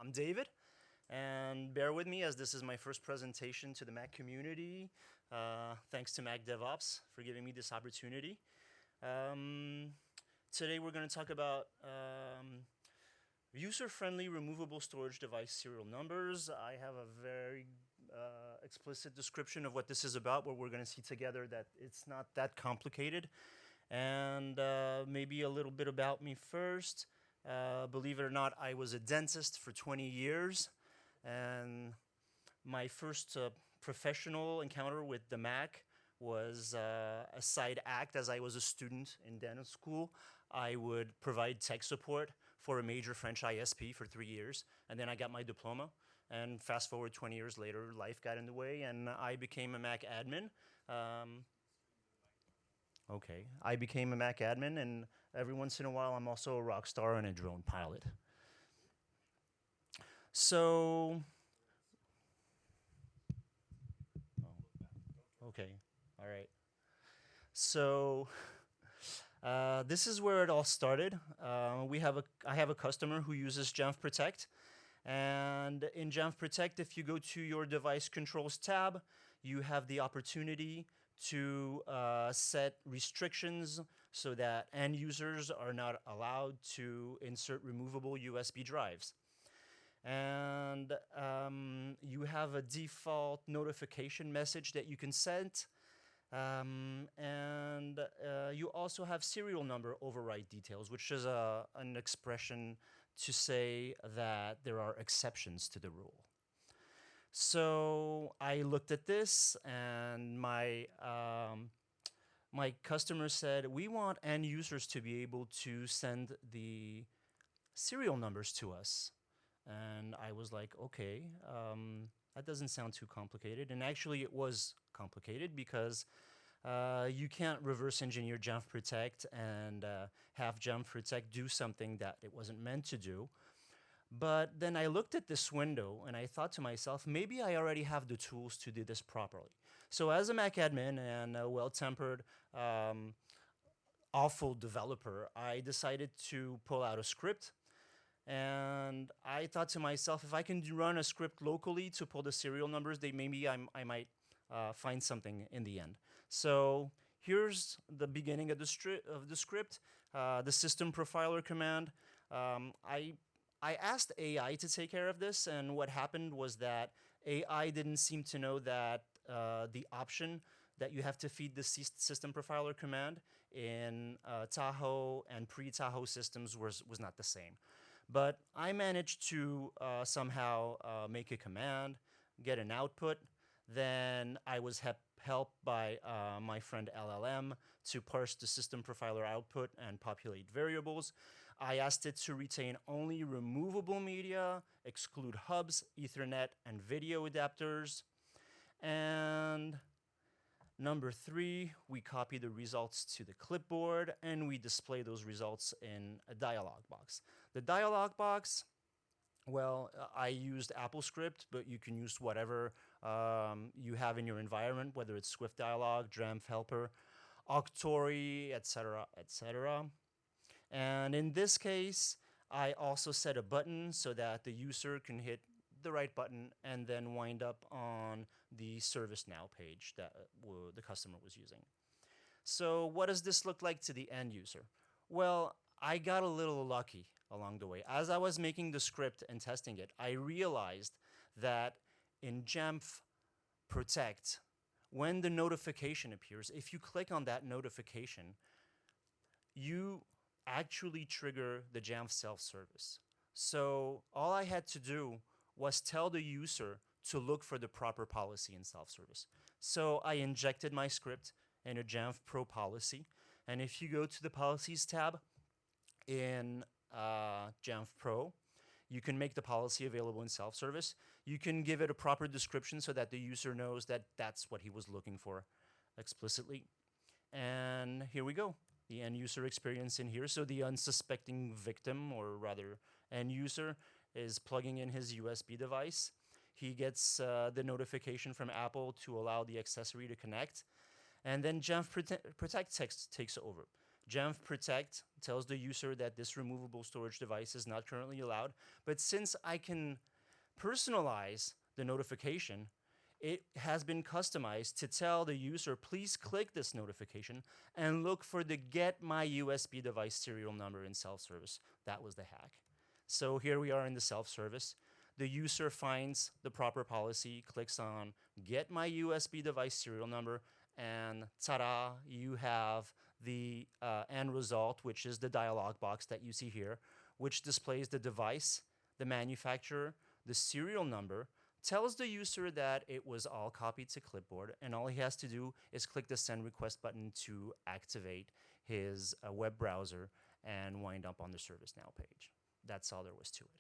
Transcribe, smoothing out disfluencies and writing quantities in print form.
I'm David, and bear with me as this is my first presentation to the Mac community. Thanks to MacDevOps for giving me this opportunity. Today we're going to talk about user-friendly removable storage device serial numbers. I have a very explicit description of what this is about, where we're going to see together that it's not that complicated. And maybe a little bit about me first. Believe it or not, I was a dentist for 20 years, and my first professional encounter with the Mac was a side act. As I was a student in dental school, I would provide tech support for a major French ISP for 3 years, and then I got my diploma. And fast forward 20 years later, life got in the way, and I became a Mac admin. I became a Mac admin, and every once in a while, I'm also a rock star and a drone pilot. So, okay, all right. So, this is where it all started. I have a customer who uses Jamf Protect, and in Jamf Protect, if you go to your device controls tab, you have the opportunity to set restrictions so that end users are not allowed to insert removable USB drives. And you have a default notification message that you can send. And you also have serial number override details, which is an expression to say that there are exceptions to the rule. So I looked at this, and my customer said, we want end users to be able to send the serial numbers to us. And I was like, okay, that doesn't sound too complicated. And actually, it was complicated because you can't reverse engineer Jamf Protect and have Jamf Protect do something that it wasn't meant to do. But then I looked at this window and I thought to myself, maybe I already have the tools to do this properly. So as a Mac admin and a well-tempered, awful developer, I decided to pull out a script. And I thought to myself, if I can run a script locally to pull the serial numbers, maybe I might find something in the end. So here's the beginning of the script, the system profiler command. I asked AI to take care of this, and what happened was that AI didn't seem to know that the option that you have to feed the system profiler command in Tahoe and pre-Tahoe systems was not the same. But I managed to somehow make a command, get an output. Then I was helped by my friend LLM to parse the system profiler output and populate variables. I asked it to retain only removable media, exclude hubs, Ethernet, and video adapters. And number 3, we copy the results to the clipboard, and we display those results in a dialog box. The dialog box, well, I used AppleScript, but you can use whatever you have in your environment, whether it's Swift Dialog, Jamf Helper, Octory, etc., etc. And in this case, I also set a button so that the user can hit the right button and then wind up on the ServiceNow page that the customer was using. So what does this look like to the end user? Well, I got a little lucky along the way. As I was making the script and testing it, I realized that in Jamf Protect, when the notification appears, if you click on that notification, you actually trigger the Jamf self-service. So all I had to do was tell the user to look for the proper policy in self-service. So I injected my script in a Jamf Pro policy. And if you go to the Policies tab in Jamf Pro, you can make the policy available in self-service. You can give it a proper description so that the user knows that that's what he was looking for explicitly. And here we go. The end user experience in here. So the unsuspecting victim, or rather end user, is plugging in his USB device. He gets the notification from Apple to allow the accessory to connect. And then Jamf Protect takes over. Jamf Protect tells the user that this removable storage device is not currently allowed. But since I can personalize the notification, it has been customized to tell the user, please click this notification and look for the Get My USB Device serial number in self-service. That was the hack. So here we are in the self-service. The user finds the proper policy, clicks on Get My USB Device serial number, and ta-da, you have the end result, which is the dialog box that you see here, which displays the device, the manufacturer, the serial number, tells the user that it was all copied to clipboard, and all he has to do is click the send request button to activate his web browser and wind up on the ServiceNow page. That's all there was to it.